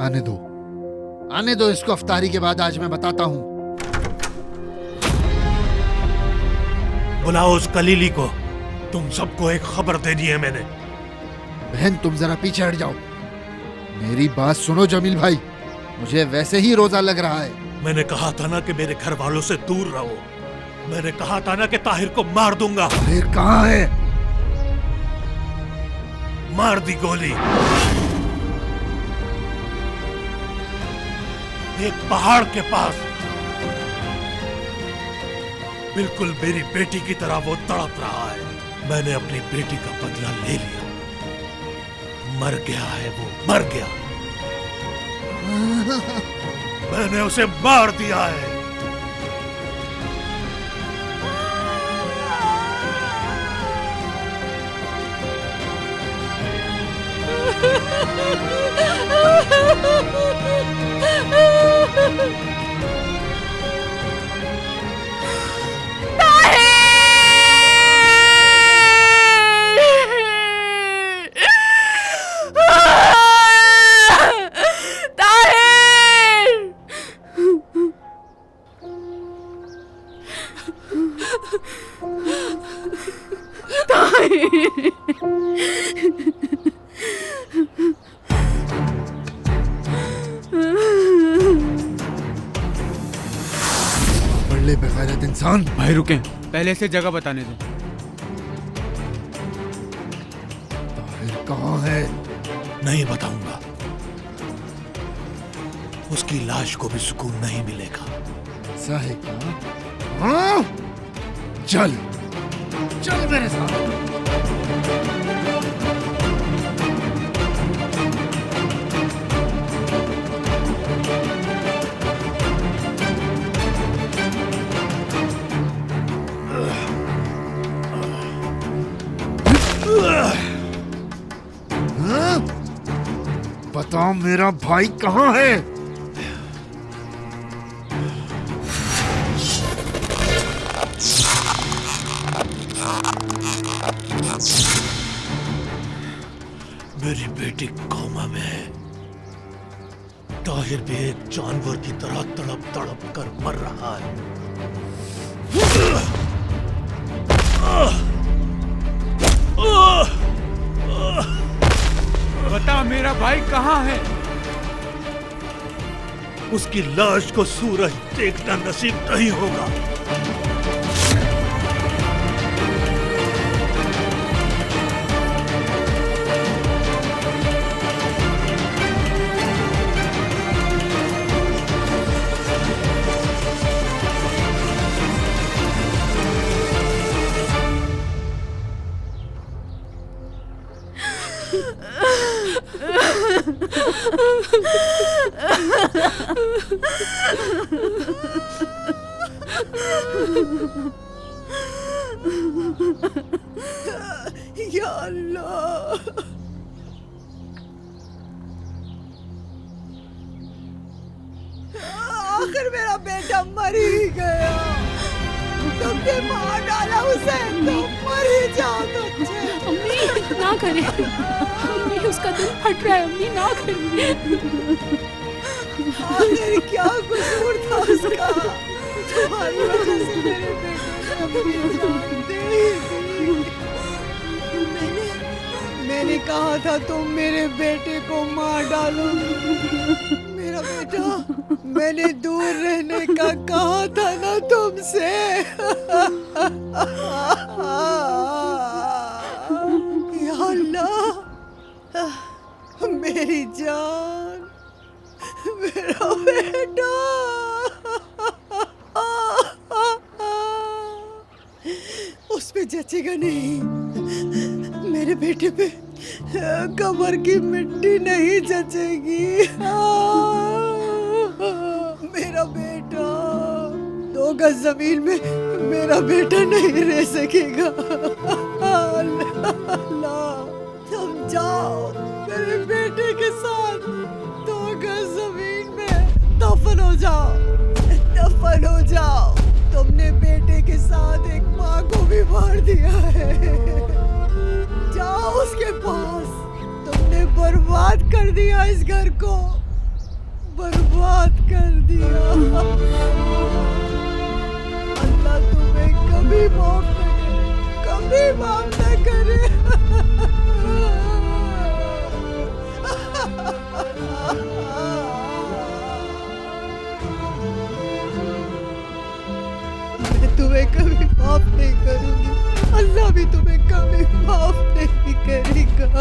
आने दो इसको, अफ्तारी के बाद आज मैं बताता हूँ। बुलाओ उस कलीली को, तुम सबको एक खबर देनी है मैंने। बहन तुम जरा पीछे हट जाओ, मेरी बात सुनो जमील भाई, मुझे वैसे ही रोजा लग रहा है। मैंने कहा था ना कि मेरे घर वालों से दूर रहो। मैंने कहा था ना कि ताहिर को मार दूंगा। ताहिर कहाँ है? मार दी गोली। एक पहाड़ के पास, बिल्कुल मेरी बेटी की तरह वो तड़प रहा है। मैंने अपनी बेटी का बदला ले लिया। मर गया है वो, मर गया। मैंने उसे मार दिया है। बड़े बेगैरत इंसान। भाई रुकें, पहले से जगह बताने दो। ताहिर कहाँ है? नहीं बताऊंगा। उसकी लाश को भी सुकून नहीं मिलेगा। ऐसा है क्या? हाँ? चल चल मेरे साथ। बताओ मेरा भाई कहाँ है? मेरी बेटी कोमा में है। ताहिर भी एक जानवर की तरह तड़प तड़प कर मर रहा है। बता मेरा भाई कहाँ है? उसकी लाश को सूरज देखना नसीब नहीं होगा। या अल्लाह, आखिर मेरा बेटा मर ही गया। तुमने मार डाला उसे, तो मर ही जाओ तुझे। अम्मी ना करें, अम्मी उसका दिल फट रहा है, अम्मी ना करें। आखिर क्या कसूर था उसका? तुम्हारी वजह से मेरे बेटे ने जान दे दी। मैंने कहा था तुम मेरे बेटे को मार डालो। मेरा बेटा, मैंने दूर रहने का कहा था ना तुमसे। या अल्लाह, मेरी जान, मेरा बेटा। उस पे जचेगा नहीं, मेरे बेटे पे कमर की मिट्टी नहीं जचेगी। मेरा बेटा 2 गज जमीन में मेरा बेटा नहीं रह सकेगा। अल्लाह, तुम जाओ मेरे बेटे के साथ 2 गज जमीन में दफन हो जाओ, दफन हो जाओ। तुमने बेटे के साथ एक माँ को भी मार दिया है। जाओ उसके पास, तुमने बर्बाद कर दिया इस घर को। बर्बाद कर दिया। अल्लाह तुम्हें कभी माफ न करे, कभी माफ न करे। मैं तुम्हें कभी माफ नहीं करूंगी, अल्लाह भी तुम्हें कभी माफ नहीं करेगा।